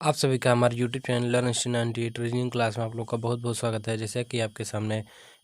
आप सभी का हमारे YouTube channel learn student reasoning class में आप लोग का बहुत बहुत स्वागत है। जैसे कि आपके सामने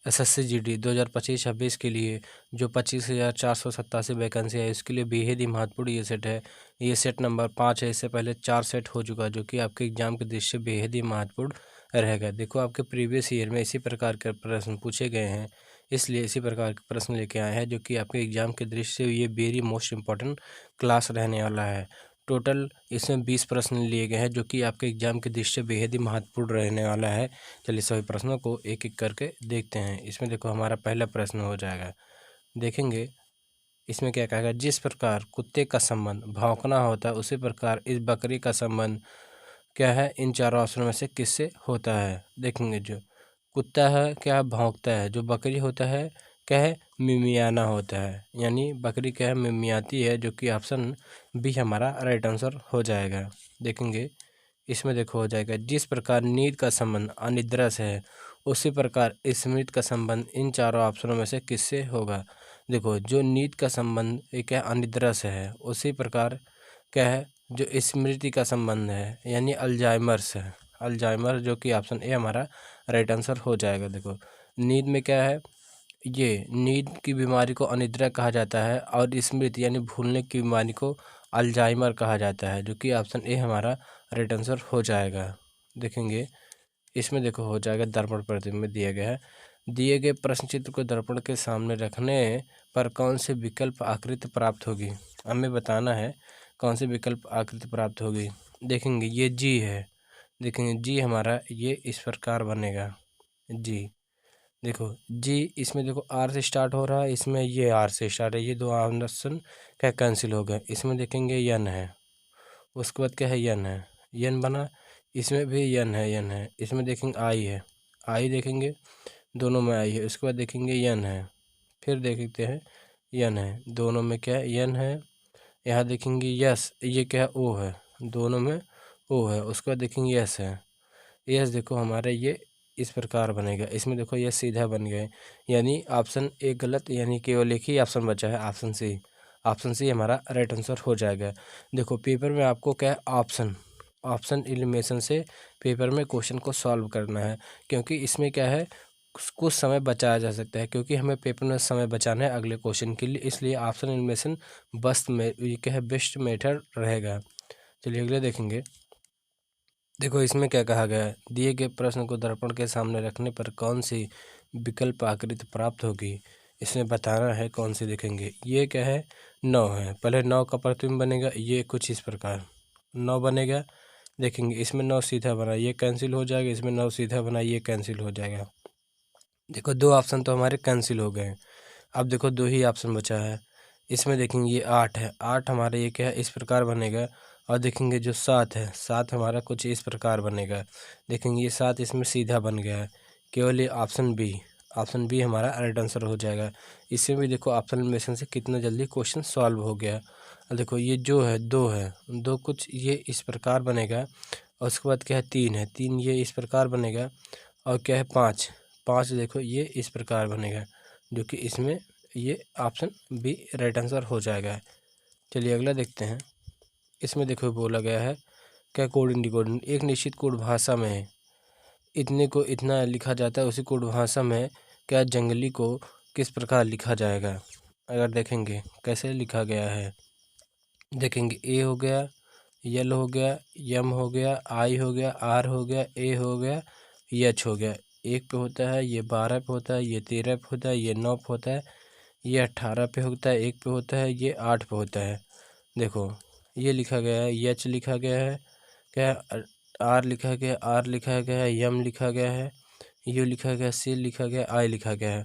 एसएससी जीडी 2025-26 के लिए जो 25,487 वैकेंसी है, इसके लिए बेहद ही महत्वपूर्ण ये सेट है। ये सेट नंबर 5 है। इससे पहले 4 सेट हो चुका, जो कि आपके एग्जाम के दृष्टि से बेहद ही महत्वपूर्ण रहेगा। देखो, आपके प्रीवियस ईयर में इसी प्रकार के प्रश्न पूछे गए हैं, इसलिए इसी प्रकार के प्रश्न लेके आए हैं, जो कि आपके एग्जाम के दृष्टि से ये वेरी मोस्ट इम्पॉर्टेंट क्लास रहने वाला है। टोटल इसमें 20 प्रश्न लिए गए हैं, जो कि आपके एग्जाम के दृष्टि से बेहद ही महत्वपूर्ण रहने वाला है। चलिए सभी प्रश्नों को एक एक करके देखते हैं। इसमें देखो, हमारा पहला प्रश्न हो जाएगा, देखेंगे इसमें क्या कहेगा। जिस प्रकार कुत्ते का संबंध भौंकना होता है, उसी प्रकार इस बकरी का संबंध क्या है, इन चारों ऑप्शनों में से किससे होता है। देखेंगे, जो कुत्ता है क्या भौंकता है, जो बकरी होता है क्या है मिमियाना होता है, यानी बकरी क्या है मिमियाती है, जो कि ऑप्शन बी हमारा राइट आंसर हो जाएगा। देखेंगे इसमें देखो हो जाएगा, जिस प्रकार नींद का संबंध अनिद्रा से है, उसी प्रकार स्मृति का संबंध इन चारों ऑप्शनों में से किससे होगा। देखो, जो नींद का संबंध ये क्या अनिद्रा से है, उसी प्रकार क्या है जो स्मृति का संबंध है, यानी अल्जाइमर से है। अल्जाइमर, जो कि ऑप्शन ए हमारा राइट आंसर हो जाएगा। देखो, नींद में क्या है, ये नींद की बीमारी को अनिद्रा कहा जाता है, और स्मृति यानी भूलने की बीमारी को अल्जाइमर कहा जाता है, जो कि ऑप्शन ए हमारा राइट आंसर हो जाएगा। देखेंगे इसमें देखो हो जाएगा, दर्पण प्रतिबिंब में दिया गया है। दिए गए प्रश्न चित्र को दर्पण के सामने रखने पर कौन से विकल्प आकृति प्राप्त होगी। हमें बताना है कौन से विकल्प आकृति प्राप्त होगी। देखेंगे ये जी है, देखेंगे जी हमारा ये इस प्रकार बनेगा जी। देखो जी, इसमें देखो आर से स्टार्ट हो रहा है, इसमें ये आर से स्टार्ट है, ये दो ऑप्शन क्या कैंसिल हो गए। इसमें देखेंगे यन है, उसके बाद क्या है यन है, यन बना। इसमें भी यन है, यन है। इसमें देखेंगे आई है, आई देखेंगे दोनों में आई है। उसके बाद देखेंगे यन है, फिर देखते हैं यन है, दोनों में क्या है यन है। यहाँ देखेंगे यस, ये क्या है ओ है, दोनों में ओ है। उसके बाद देखेंगे यस है, यस देखो हमारे ये इस प्रकार बनेगा। इसमें देखो ये सीधा बन गए, यानी ऑप्शन ए गलत, यानी केवल एक ही ऑप्शन बचा है, ऑप्शन सी। ऑप्शन सी हमारा राइट आंसर हो जाएगा। देखो पेपर में आपको क्या है ऑप्शन ऑप्शन एलिमिनेशन से पेपर में क्वेश्चन को सॉल्व करना है, क्योंकि इसमें क्या है कुछ समय बचाया जा सकता है, क्योंकि हमें पेपर में समय बचाना है अगले क्वेश्चन के लिए, इसलिए ऑप्शन एलिमिनेशन बस में ये क्या है बेस्ट मेथड रहेगा। चलिए अगले देखेंगे। देखो इसमें क्या कहा गया है, दिए गए प्रश्न को दर्पण के सामने रखने पर कौन सी विकल्प आकृति प्राप्त होगी। इसमें बताना है कौन सी। देखेंगे ये क्या है 9 है, पहले 9 का प्रतिबिंब बनेगा, ये कुछ इस प्रकार 9 बनेगा। देखेंगे इसमें 9 सीधा बना, ये कैंसिल हो जाएगा। इसमें 9 सीधा बना, ये कैंसिल हो जाएगा। देखो दो ऑप्शन तो हमारे कैंसिल हो गए। अब देखो दो ही ऑप्शन बचा है। इसमें देखेंगे ये 8 है, 8 हमारा ये क्या है इस प्रकार बनेगा। और देखेंगे जो 7 है, 7 हमारा कुछ इस प्रकार बनेगा। देखेंगे ये 7 इसमें सीधा बन गया है, केवल ये ऑप्शन बी हमारा राइट आंसर हो जाएगा। इसमें भी देखो ऑप्शन में से कितना जल्दी क्वेश्चन सॉल्व हो गया। और देखो ये जो है 2 है, 2 कुछ ये इस प्रकार बनेगा। और उसके बाद क्या है 3 है, 3 ये इस प्रकार बनेगा। और क्या है 5, 5 देखो ये इस प्रकार बनेगा, जो कि इसमें ये ऑप्शन बी राइट आंसर हो जाएगा। चलिए अगला देखते हैं। इसमें देखो बोला गया है क्या कोड डिकोड एक निश्चित कोड भाषा में इतने को इतना लिखा जाता है, उसी कोड भाषा में क्या जंगली को किस प्रकार लिखा जाएगा। अगर देखेंगे कैसे लिखा गया है, देखेंगे ए हो गया, यल हो गया, यम हो गया, आई हो गया, आर हो गया, ए हो गया, एच हो गया। एक पे होता है, ये 12 पे होता है, ये 13 पे होता है, ये 9 पे होता है, ये 18 पे होता है, एक पे होता है, ये 8 पे होता है। देखो ये लिखा गया है, एच लिखा गया है, क्या आर लिखा गया, आर लिखा गया है, यम लिखा गया है, यू लिखा गया, सी लिखा गया, आई लिखा गया है।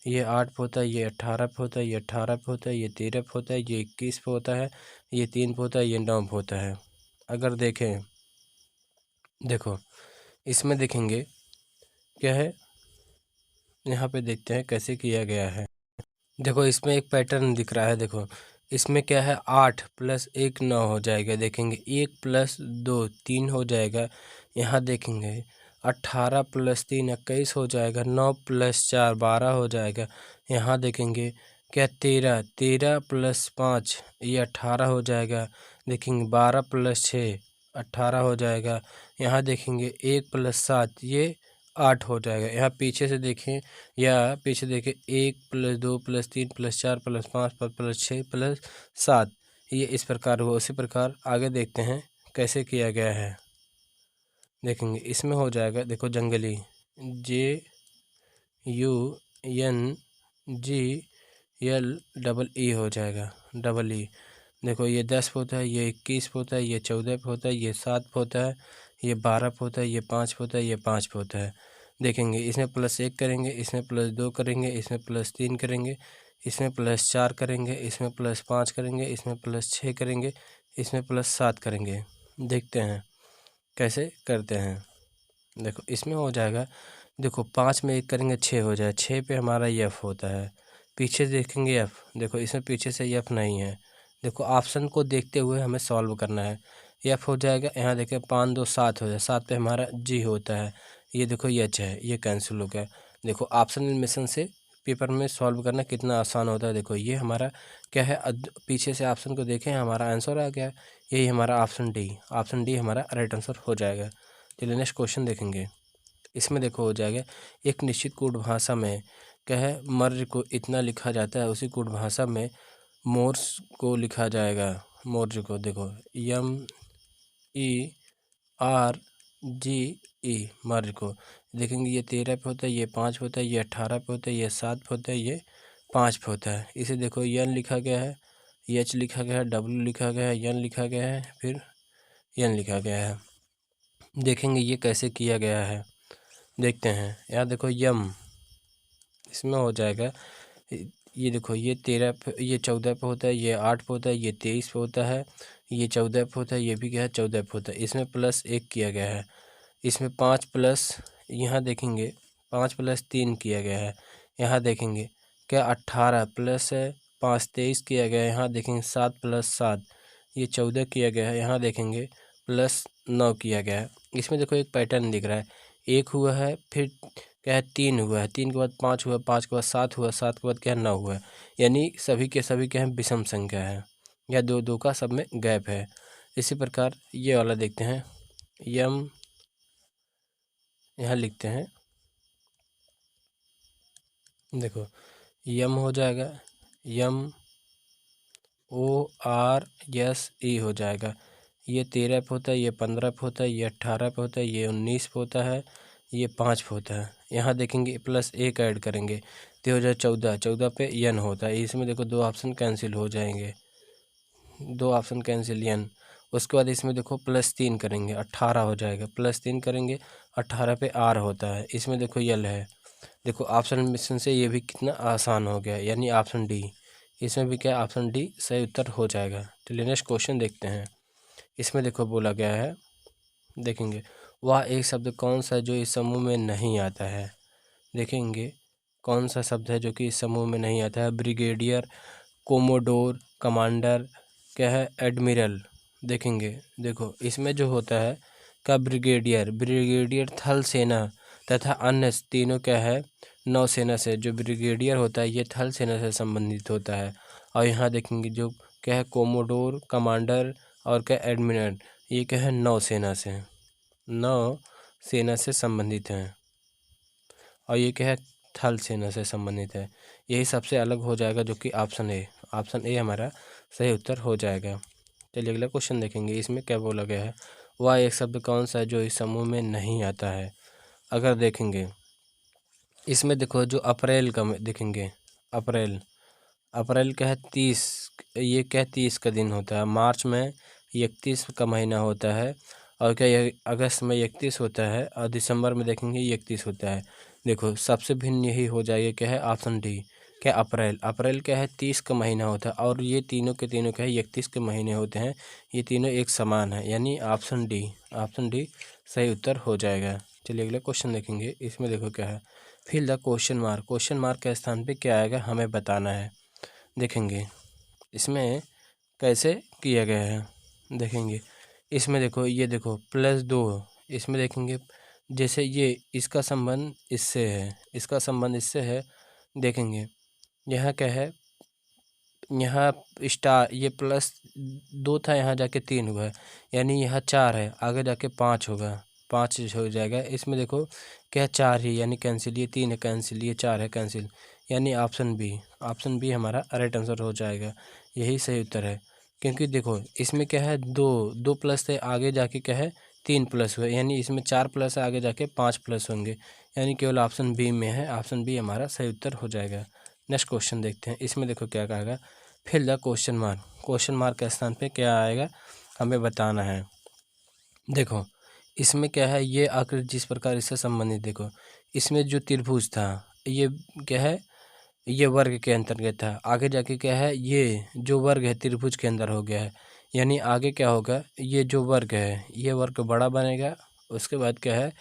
ये 8 पे होता है, ये 18 पे होता है, ये 18 पे होता है, ये 13 पे होता है, ये 21 पे होता है, ये 3 पे होता है, ये 9 पे होता है। अगर देखें, देखो इसमें देखेंगे क्या है, यहाँ पे देखते हैं कैसे किया गया है। देखो इसमें एक पैटर्न दिख रहा है। देखो इसमें क्या है 8 + 1 9 हो जाएगा। देखेंगे 1 + 2 3 हो जाएगा। यहाँ देखेंगे 18 + 3 21 हो जाएगा, 9 + 4 12 हो जाएगा। यहाँ देखेंगे क्या 13 13 + 5 ये 18 हो जाएगा। देखेंगे 12 + 6 18 हो जाएगा। यहाँ देखेंगे 1 + 7 ये 8 हो जाएगा। यहाँ पीछे से देखें या पीछे देखें 1 + 2 + 3 + 4 + 5 + 6 + 7 ये इस प्रकार हुआ। उसी प्रकार आगे देखते हैं कैसे किया गया है। देखेंगे इसमें हो जाएगा, देखो जंगली JUNGLEE हो जाएगा, डबल ई। देखो ये 10 पे होता है, ये 21 पे होता है, ये 14 पे होता है, ये 7 पे होता है, ये 12 पे होता है, ये 5 पे होता है, ये 5 पे होता है। देखेंगे इसमें +1 करेंगे, इसमें +2 करेंगे, इसमें +3 करेंगे, इसमें +4 करेंगे, इसमें +5 करेंगे, इसमें +6 करेंगे, इसमें +7 करेंगे। देखते हैं कैसे करते हैं। देखो इसमें हो जाएगा, देखो 5 में 1 करेंगे 6 हो जाए, 6 पे हमारा F होता है। पीछे देखेंगे F, देखो इसमें पीछे से F नहीं है। देखो ऑप्शन को देखते हुए हमें सॉल्व करना है। F हो जाएगा, यहाँ देखें 5 2 7 हो जाए, 7 पे हमारा G होता है। ये देखो H है, ये कैंसिल हो गया। देखो ऑप्शन एलिमिनेशन से पेपर में सॉल्व करना कितना आसान होता है। देखो ये हमारा क्या है, पीछे से ऑप्शन को देखें हमारा आंसर आ गया। यही हमारा ऑप्शन डी हमारा राइट आंसर हो जाएगा। चलिए नेक्स्ट क्वेश्चन देखेंगे। इसमें देखो हो जाएगा, एक निश्चित कूट भाषा में क्या है, मर्ज को इतना लिखा जाता है, उसी कूट भाषा में मोर्स को लिखा जाएगा। मोर्ज को देखो MERGE मर्ज को देखेंगे, ये 13 पे होता है, ये 5 पे होता है, ये 18 पे होता है, ये 7 पे होता है, ये 5 पे होता है। इसे देखो N लिखा गया है, H लिखा गया है, W लिखा गया है, N लिखा गया है, फिर N लिखा गया है। देखेंगे ये कैसे किया गया है, देखते हैं। यहाँ देखो यम, इसमें हो जाएगा, ये देखो ये 13 पे, ये 14 पे होता है, ये 8 पे होता है, ये 23 पे होता है, ये 14 पे होता है, ये भी क्या है 14 पे होता है। इसमें +1 किया गया है, इसमें 5 प्लस, यहाँ देखेंगे 5 + 3 किया गया है। यहाँ देखेंगे क्या 18 + 5 23 किया गया है। यहाँ देखेंगे 7 + 7 ये 14 किया गया है। यहाँ देखेंगे +9 किया गया है। इसमें देखो एक पैटर्न दिख रहा है, 1 हुआ है, फिर क्या है 3 हुआ है, 3 के बाद 5 हुआ, 5 के बाद 7 हुआ, 7 के बाद क्या है 9 हुआ है। यानी सभी के सभी क्या है विषम संख्या है, या 2 2 का सब में गैप है। इसी प्रकार ये वाला देखते हैं, यम यहाँ लिखते हैं, देखो यम हो जाएगा, MORSE हो जाएगा। ये 13 पे होता है, ये 15 पे होता है, ये 18 पे होता है, ये 19 पे होता है, ये 5 पे होता है। यहाँ देखेंगे +1 ऐड करेंगे तो हो जाए 14, 14 पे N होता है। इसमें देखो 2 ऑप्शन कैंसिल हो जाएंगे, 2 ऑप्शन कैंसिल N। उसके बाद इसमें देखो +3 करेंगे, 18 हो जाएगा, +3 करेंगे 18 पे R होता है। इसमें देखो L है। देखो ऑप्शन मिशन से ये भी कितना आसान हो गया, यानी ऑप्शन डी। इसमें भी क्या ऑप्शन डी सही उत्तर हो जाएगा। चलिए नेक्स्ट क्वेश्चन देखते हैं। इसमें देखो बोला गया है, देखेंगे वह एक शब्द कौन सा है जो इस समूह में नहीं आता है। देखेंगे कौन सा शब्द है जो कि इस समूह में नहीं आता है। ब्रिगेडियर, कोमोडोर, कमांडर, क्या है एडमिरल। देखेंगे देखो इसमें जो होता है का ब्रिगेडियर, ब्रिगेडियर थल सेना तथा अन्य तीनों क्या है नौसेना से। जो ब्रिगेडियर होता है ये थल सेना से संबंधित होता है। और यहाँ देखेंगे जो क्या है कोमोडोर, कमांडर और क्या एडमिरल, ये क्या है नौसेना से, नौसेना से संबंधित हैं। और ये क्या है थल सेना से संबंधित है। यही सबसे अलग हो जाएगा जो कि ऑप्शन ए हमारा सही उत्तर हो जाएगा। चलिए अगला क्वेश्चन देखेंगे। इसमें क्या बोला गया है, वह एक शब्द कौन सा है जो इस समूह में नहीं आता है। अगर देखेंगे इसमें देखो जो अप्रैल का देखेंगे, अप्रैल, अप्रैल क्या है 30, ये क्या 30 का दिन होता है। मार्च में 31 का महीना होता है। और क्या ये अगस्त में 31 होता है, और दिसंबर में देखेंगे 31 होता है। देखो सबसे भिन्न यही हो जाएगा, क्या है ऑप्शन डी, क्या अप्रैल, अप्रैल क्या है 30 का महीना होता है, और ये तीनों के तीनों क्या है 31 के महीने होते हैं। ये तीनों एक समान है, यानी ऑप्शन डी सही उत्तर हो जाएगा। चलिए अगला क्वेश्चन देखेंगे। इसमें देखो क्या है, फिल द क्वेश्चन मार्क के स्थान पे क्या आएगा हमें बताना है। देखेंगे इसमें कैसे किया गया है। देखेंगे इसमें देखो, ये देखो +2, इसमें देखेंगे जैसे ये इसका संबंध इससे है, इसका संबंध इससे है। देखेंगे यहाँ क्या है यहाँ स्टार ये प्लस 2 था, यहाँ जाके 3 हुआ है, यानी यहाँ 4 है, आगे जाके 5 होगा, 5 हो जाएगा। इसमें देखो क्या 4 ही, यानी कैंसिल, ये 3 है कैंसिल, ये 4 है कैंसिल, यानी ऑप्शन बी हमारा राइट आंसर हो जाएगा। यही सही उत्तर है, क्योंकि देखो इसमें क्या है, 2 प्लस है, आगे जाके क्या है 3 प्लस हुआ, यानी इसमें 4 प्लस है, आगे जाके 5 प्लस होंगे, यानी केवल ऑप्शन बी में है, ऑप्शन बी हमारा सही उत्तर हो जाएगा। नेक्स्ट क्वेश्चन देखते हैं। इसमें देखो क्या कहेगा, फिल द क्वेश्चन मार्क के स्थान पे क्या आएगा हमें बताना है। देखो इसमें क्या है, ये आकृति जिस प्रकार इससे संबंधित, देखो इसमें जो त्रिभुज था ये क्या है, ये वर्ग के अंतर्गत था, आगे जाके क्या है, ये जो वर्ग है त्रिभुज के अंदर हो गया है, यानी आगे क्या होगा, ये जो वर्ग है ये वर्ग बड़ा बनेगा, उसके बाद क्या है,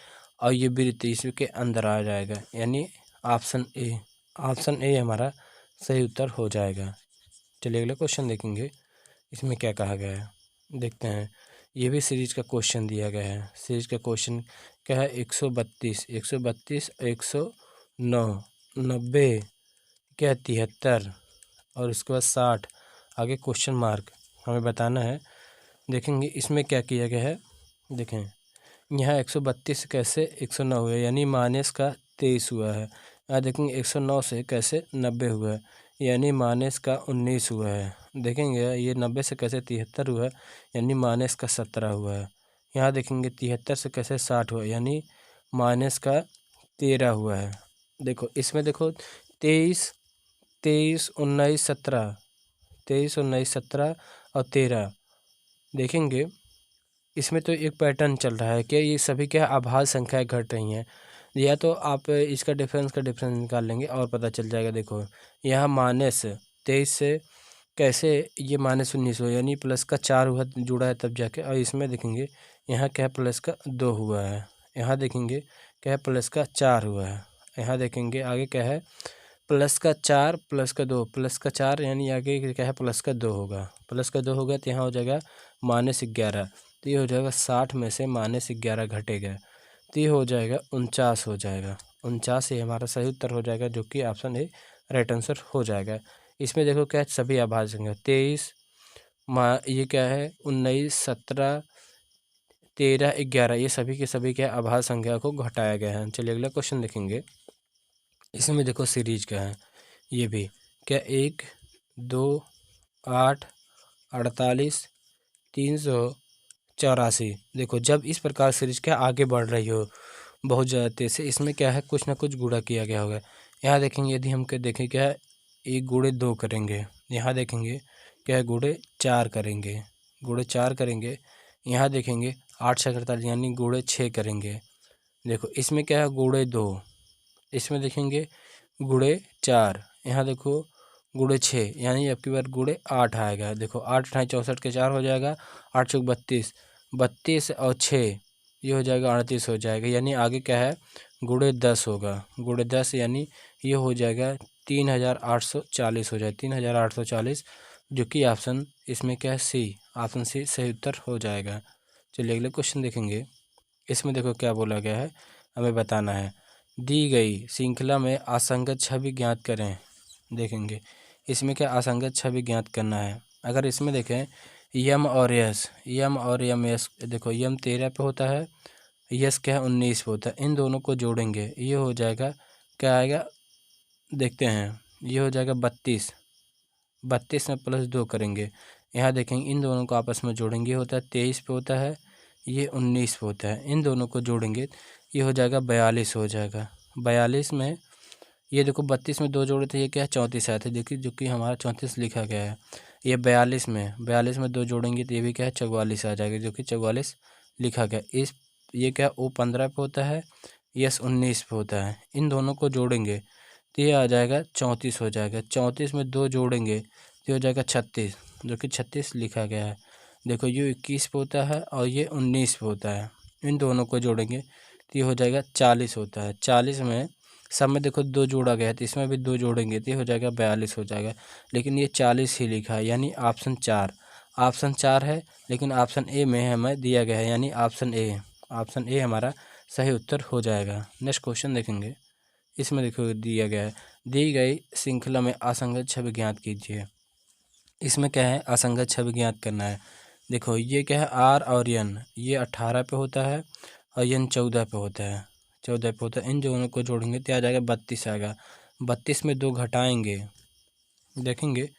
और ये वृत्त इसके अंदर आ जाएगा, यानी ऑप्शन ए हमारा सही उत्तर हो जाएगा। चलिए अगला क्वेश्चन देखेंगे, इसमें क्या कहा गया है देखते हैं। ये भी सीरीज का क्वेश्चन दिया गया है। सीरीज का क्वेश्चन क्या है, 132 109 90 क्या 73 और उसके बाद 60, आगे क्वेश्चन मार्क हमें बताना है। देखेंगे इसमें क्या किया गया है, देखें यहाँ 132 से कैसे 109 हुआ, यानी माइनस का 23 हुआ है। यहाँ देखेंगे 109 से कैसे 90 हुआ है, यानी माइनस का 19 हुआ है। देखेंगे ये 90 से कैसे 73 हुआ है, यानी माइनस का 17 हुआ है। यहाँ देखेंगे 73 से कैसे 60 हुआ, यानी माइनस का 13 हुआ है। देखो इसमें देखो 23 23 19 17 23 19 17 और 13 देखेंगे इसमें तो एक पैटर्न चल रहा है कि ये सभी क्या आभाज्य संख्याएं घट रही हैं, या तो आप इसका डिफरेंस निकाल लेंगे और पता चल जाएगा। देखो यहाँ -23 से कैसे ये -19 हुआ, यानी प्लस का 4 हुआ जुड़ा है तब जाके, और इसमें देखेंगे यहाँ क्या प्लस का 2 हुआ है, यहाँ देखेंगे क्या है प्लस का 4 हुआ है, यहाँ देखेंगे आगे क्या है प्लस का 4 प्लस का 2 प्लस का 4, यानी आगे क्या है प्लस का 2 होगा, प्लस का 2 होगा तो यहाँ हो जाएगा -11, तो ये हो जाएगा 60 में से -11 घटेगा, तो ये हो जाएगा 49 हो जाएगा। 49 ही हमारा सही उत्तर हो जाएगा, जो कि ऑप्शन ए राइट आंसर हो जाएगा। इसमें देखो क्या है, सभी आभाज्य संख्या 23 ये क्या है 19 17 13 11, ये सभी के सभी क्या आभाज्य संख्या को घटाया गया है। चलिए अगला क्वेश्चन देखेंगे। इसमें देखो सीरीज क्या है, ये भी क्या 1 2 8 48 384। देखो जब इस प्रकार सीरीज क्या आगे बढ़ रही हो बहुत ज़्यादा तेज से, इसमें क्या है कुछ ना कुछ गुणा किया गया होगा। यहाँ देखेंगे यदि हम क्या देखें क्या है 1 गुणे 2 करेंगे, यहाँ देखेंगे क्या है गुणे 4 करेंगे, गुणे 4 करेंगे, यहाँ देखेंगे 8 6 48 यानी गुणे 6 करेंगे। देखो इसमें क्या है गुणे 2, इसमें देखेंगे गुणे 4, यहाँ देखो गुणे 6, यानी अब की बार गुणे 8 आएगा। देखो 8 × 64 के 4 हो जाएगा, 8 × 32 32 और 6 ये हो जाएगा 38 हो जाएगा, यानी आगे क्या है गुणे 10 होगा, गुणे 10 यानी ये हो जाएगा 3840 हो जाएगा, 3840, जो कि ऑप्शन इसमें क्या है सी, ऑप्शन सी सही उत्तर हो जाएगा। चलिए अगले क्वेश्चन देखेंगे। इसमें देखो क्या बोला गया है हमें बताना है, दी गई श्रृंखला में असंगत छवि ज्ञात करें। देखेंगे इसमें क्या असंगत छवि ज्ञात करना है। अगर इसमें देखें यम और यम यस, देखो यम 13 पे होता है, यस क्या है 19 पे होता है, इन दोनों को जोड़ेंगे ये हो जाएगा क्या आएगा देखते हैं, ये हो जाएगा 32 32 में +2 करेंगे, यहाँ देखेंगे इन दोनों को आपस में जोड़ेंगे होता है 23 पे होता है, ये 19 पे होता है, इन दोनों को जोड़ेंगे ये हो जाएगा 42 हो जाएगा। 42 में ये देखो 32 में 2 जोड़े थे, ये क्या है 34 आया था, देखिए जो कि हमारा 34 लिखा गया है। ये 42 में 2 जोड़ेंगे तो ये भी क्या है 44 आ जाएगा, जो कि 44 लिखा गया। इस ये क्या O 15 पे होता है, यस 19 पे होता है, इन दोनों को जोड़ेंगे तो ये आ जाएगा 34 हो जाएगा। 34 में 2 जोड़ेंगे तो हो जाएगा 36, जो कि 36 लिखा गया है। देखो ये 21 पे होता है और ये 19 पे होता है, इन दोनों को जोड़ेंगे तो ये हो जाएगा 40 होता है। 40 में सब में देखो 2 जोड़ा गया है तो इसमें भी 2 जोड़ेंगे तो ये हो जाएगा 42 हो जाएगा, लेकिन ये 40 ही लिखा है, यानी ऑप्शन 4 है, लेकिन ऑप्शन ए में हमें दिया गया है, यानी ऑप्शन ए हमारा सही उत्तर हो जाएगा। नेक्स्ट क्वेश्चन देखेंगे। इसमें देखो दिया गया है, दी गई श्रृंखला में असंगत छवि ज्ञात कीजिए। इसमें क्या है, असंगत छवि ज्ञात करना है। देखो ये क्या है, आर और एन, ये 18 पे होता है और एन 14 पे होता है, 14 पे होता है। इन दोनों को जोड़ेंगे तो आ जाएगा 32 आएगा। 32 में 2 घटाएंगे, देखेंगे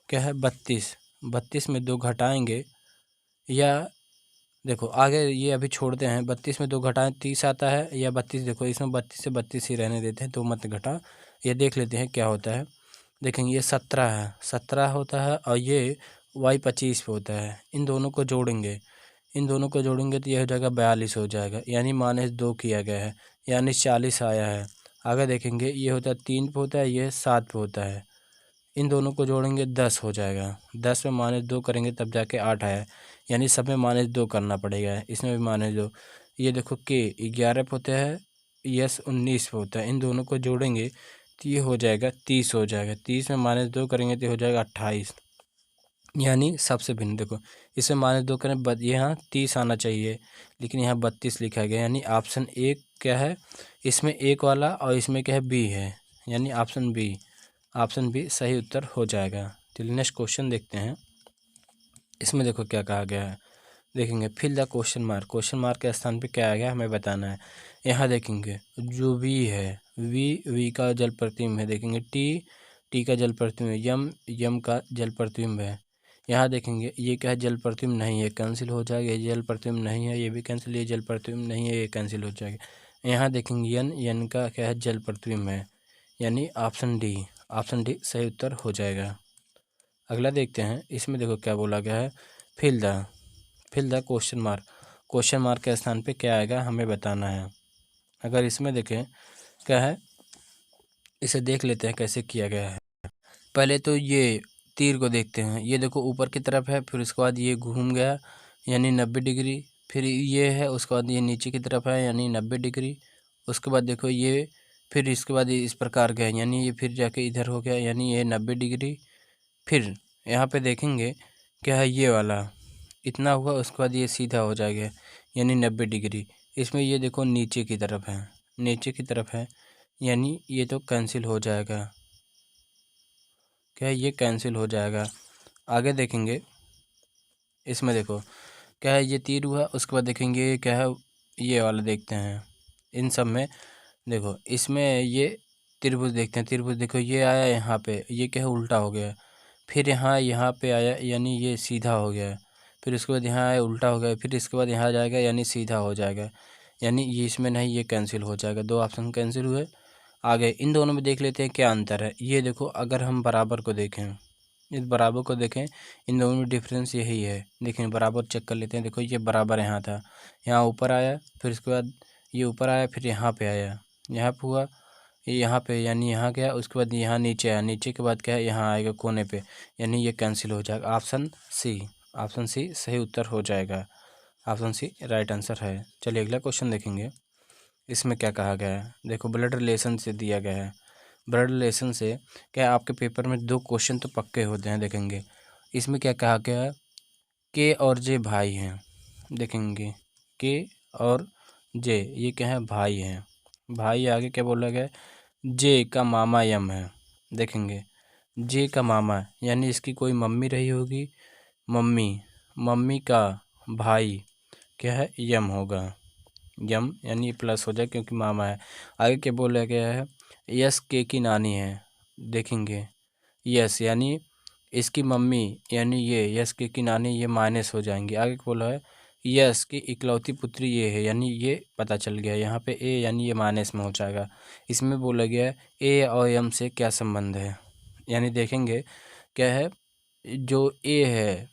क्या है 32, 32 में 2 घटाएंगे, या देखो आगे ये अभी छोड़ते हैं, 32 में 2 घटाएं 30 आता है, या 32, देखो इसमें 32 से 32 ही रहने देते हैं, तो मत घटा। ये देख लेते हैं क्या होता है। देखेंगे ये 17 है, 17 होता है, और ये y 25 पे होता है। इन दोनों को जोड़ेंगे, इन दोनों को जोड़ेंगे तो यह हो जाएगा 42 हो जाएगा, यानी -2 किया गया है, यानी 40 आया है। आगे देखेंगे ये होता है 3 पे होता है, ये 7 पे होता है। इन दोनों को जोड़ेंगे 10 हो जाएगा, 10 में -2 करेंगे तब जाके 8 आया, यानी सब में -2 करना पड़ेगा, इसमें भी -2। ये देखो के 11 पे होता है, यस 19 पे होता है। इन दोनों को जोड़ेंगे तो ये हो जाएगा 30 हो जाएगा, 30 में -2 करेंगे तो हो जाएगा 28, यानी सबसे भिन्न। देखो इसमें -2 करें, यहाँ 30 आना चाहिए, लेकिन यहाँ 32 लिखा गया, यानी ऑप्शन ए क्या है, इसमें एक वाला और इसमें क्या है बी है, यानी ऑप्शन बी, ऑप्शन बी सही उत्तर हो जाएगा। चलिए नेक्स्ट क्वेश्चन देखते हैं। इसमें देखो क्या कहा गया है, देखेंगे fill the question mark, question mark के स्थान पे क्या आ गया हमें बताना है। यहाँ देखेंगे जो वी है, वी का जल प्रतिबिंब है, देखेंगे टी का जल प्रतिबिंब है, यम का जल प्रतिबिंब है। यहाँ देखेंगे ये क्या है, जल प्रतिबिंब नहीं है, कैंसिल हो जाएगा, ये जल प्रतिबिंब नहीं है, ये भी कैंसिल, ये जल प्रतिबिंब नहीं है, ये कैंसिल हो जाएगा। यहाँ देखेंगे यन का क्या है, जल प्रतिबिंब है, यानी ऑप्शन डी, ऑप्शन डी सही उत्तर हो जाएगा। अगला देखते हैं, इसमें देखो क्या बोला गया है, fill the question mark, question mark के स्थान पे क्या आएगा हमें बताना है। अगर इसमें देखें क्या है, इसे देख लेते हैं कैसे किया गया है। पहले तो ये तीर को देखते हैं, ये देखो ऊपर की तरफ है, फिर उसके बाद ये घूम गया यानी 90 डिग्री, फिर ये है, उसके बाद ये नीचे की तरफ है यानी 90 डिग्री, उसके बाद देखो ये, फिर इसके बाद ये इस प्रकार गया, यानी ये फिर जाके इधर हो गया, यानी ये 90 डिग्री। फिर यहाँ पे देखेंगे क्या है, ये वाला इतना हुआ, उसके बाद ये सीधा हो जाएगा यानी 90 डिग्री। इसमें ये देखो नीचे की तरफ है, नीचे की तरफ है, यानी ये तो कैंसिल हो जाएगा, क्या है ये कैंसिल हो जाएगा। आगे देखेंगे, इसमें देखो क्या है, ये तीर हुआ, उसके बाद देखेंगे क्या है, ये वाला देखते हैं। इन सब में देखो इसमें ये त्रिभुज देखते हैं, त्रिभुज देखो ये आया यहाँ पे, ये क्या है उल्टा हो गया, फिर यहाँ पे आया यानी ये सीधा हो गया, फिर उसके बाद यहाँ आया उल्टा हो गया, फिर इसके बाद यहाँ जाएगा यानी सीधा हो जाएगा, यानी ये इसमें नहीं, ये कैंसिल हो जाएगा, 2 ऑप्शन कैंसिल हुए। आगे इन दोनों में देख लेते हैं क्या अंतर है। ये देखो अगर हम बराबर को देखें, इस बराबर को देखें, इन दोनों में डिफरेंस यही है। देखें बराबर चेक कर लेते हैं, देखो ये बराबर यहाँ था, यहाँ ऊपर आया, फिर उसके बाद ये ऊपर आया, फिर यहाँ पे आया, यहाँ पे हुआ, ये यहाँ पे यानी यहाँ गया, उसके बाद यहाँ नीचे आया, नीचे के बाद क्या है यहाँ आएगा कोने पे, यानी ये कैंसिल हो जाएगा। ऑप्शन सी, ऑप्शन सी सही उत्तर हो जाएगा, ऑप्शन सी राइट आंसर है। चलिए अगला क्वेश्चन देखेंगे। इसमें क्या कहा गया है, देखो ब्लड रिलेशन से दिया गया है। ब्लड रिलेशन से क्या आपके पेपर में 2 क्वेश्चन तो पक्के होते हैं, देखेंगे। इसमें क्या कहा गया है, के और जे भाई हैं, देखेंगे के और जे ये क्या है, भाई हैं, भाई। आगे क्या बोला गया है, जे का मामा यम है, देखेंगे जे का मामा यानी इसकी कोई मम्मी रही होगी, मम्मी, मम्मी का भाई क्या है, यम होगा, यम यानी प्लस हो जाए क्योंकि मामा है। आगे क्या बोला गया है, यस के की नानी है, देखेंगे यस यानी इसकी मम्मी यानी ये यस की नानी, ये माइनस हो जाएंगे। आगे बोला है यस की इकलौती पुत्री ये है, यानी ये पता चल गया, यहाँ पे ए यानी ये माइनस में हो जाएगा। इसमें बोला गया है ए और एम से क्या संबंध है, यानी देखेंगे क्या है, जो ए है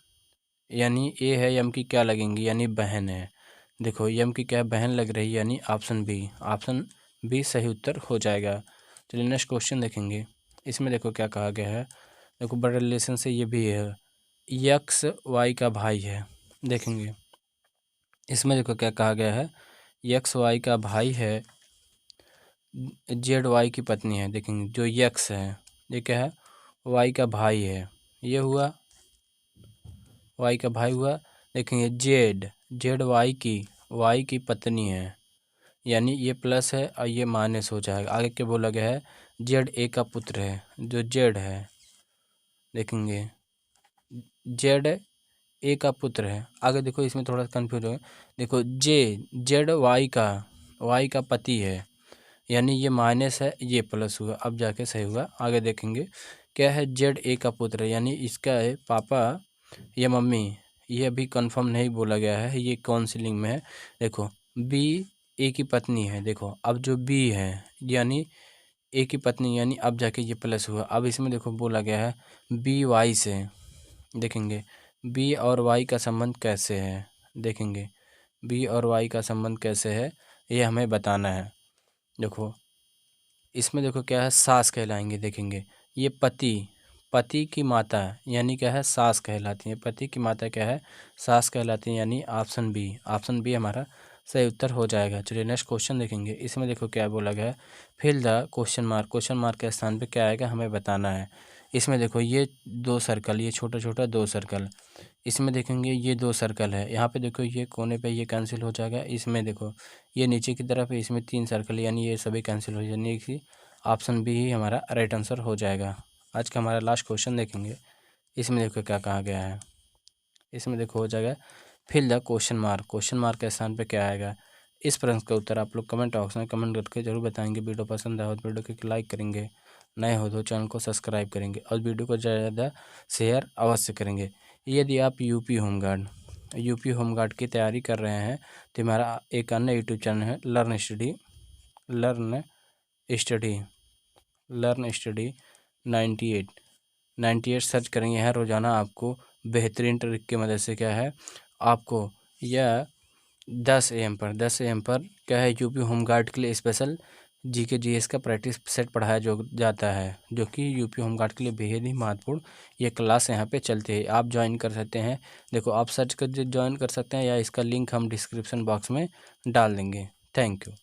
यानी ए है, एम की क्या लगेंगी यानी बहन है। देखो एम की क्या बहन लग रही है, यानी ऑप्शन बी, ऑप्शन बी सही उत्तर हो जाएगा। चलिए नेक्स्ट क्वेश्चन देखेंगे। इसमें देखो क्या कहा गया है, देखो बड़े रिलेशन से ये भी है, यक्स वाई का भाई है, देखेंगे इसमें देखो क्या कहा गया है, यक्स वाई का भाई है, जेड वाई की पत्नी है, देखेंगे जो यक्स है ये क्या है, वाई का भाई है, ये हुआ वाई का भाई हुआ। देखेंगे जेड, जेड वाई की पत्नी है, यानी ये प्लस है और ये माइनस हो जाएगा। आगे क्या बोला गया है, जेड ए का पुत्र है, जो जेड है, देखेंगे जेड ए का पुत्र है। आगे देखो, इसमें थोड़ा कन्फ्यूज हो, देखो जेड वाई का पति है, यानी ये माइनस है, ये प्लस हुआ, अब जाके सही हुआ। आगे देखेंगे क्या है, जेड ए का पुत्र है, यानी इसका है पापा या मम्मी, ये अभी कंफर्म नहीं बोला गया है, ये काउंसलिंग में है। देखो बी ए की पत्नी है, देखो अब जो बी है यानी ए की पत्नी, यानी अब जाके ये प्लस हुआ। अब इसमें देखो बोला गया है बी वाई से, देखेंगे बी और वाई का संबंध कैसे है, देखेंगे बी और वाई का संबंध कैसे है, ये हमें बताना है। देखो इसमें देखो क्या है, सास कहलाएंगे, देखेंगे ये पति की माता यानी क्या है, सास कहलाती है। पति की माता क्या है, सास कहलाती है, यानी ऑप्शन बी हमारा सही उत्तर हो जाएगा। चलिए नेक्स्ट क्वेश्चन देखेंगे। इसमें देखो क्या बोला गया है, फिल द क्वेश्चन मार्क के स्थान पे क्या आएगा हमें बताना है। इसमें देखो ये दो सर्कल, ये छोटा छोटा दो सर्कल, इसमें देखेंगे ये दो सर्कल है, यहाँ पे देखो ये कोने पे ये कैंसिल हो जाएगा। इसमें देखो ये नीचे की तरफ है, इसमें 3 सर्कल, यानी ये सभी कैंसिल हो जाएंगे, कि ऑप्शन बी ही हमारा राइट आंसर हो जाएगा। आज का हमारा लास्ट क्वेश्चन देखेंगे। इसमें देखो क्या कहा गया है, इसमें देखो हो जाएगा फिल द क्वेश्चन मार्क के स्थान पे क्या आएगा। इस प्रश्न का उत्तर आप लोग कमेंट बॉक्स में कमेंट करके जरूर बताएंगे। वीडियो पसंद आए तो वीडियो को लाइक करेंगे, नए हो तो चैनल को सब्सक्राइब करेंगे और वीडियो को ज़्यादा शेयर अवश्य करेंगे। यदि आप यूपी होमगार्ड की तैयारी कर रहे हैं तो हमारा एक अन्य यूट्यूब चैनल है लर्न स्टडी 98 सर्च करेंगे। यहाँ रोज़ाना आपको बेहतरीन ट्रिक की मदद से क्या है, आपको यह 10 AM पर क्या है, यूपी होमगार्ड के लिए स्पेशल जीके जीएस का प्रैक्टिस सेट पढ़ाया जाता है, जो कि यूपी होमगार्ड के लिए बेहद ही महत्वपूर्ण ये क्लास यहाँ पे चलती है। आप ज्वाइन कर सकते हैं, देखो आप सर्च कर ज्वाइन कर सकते हैं, या इसका लिंक हम डिस्क्रिप्शन बॉक्स में डाल देंगे। Thank you.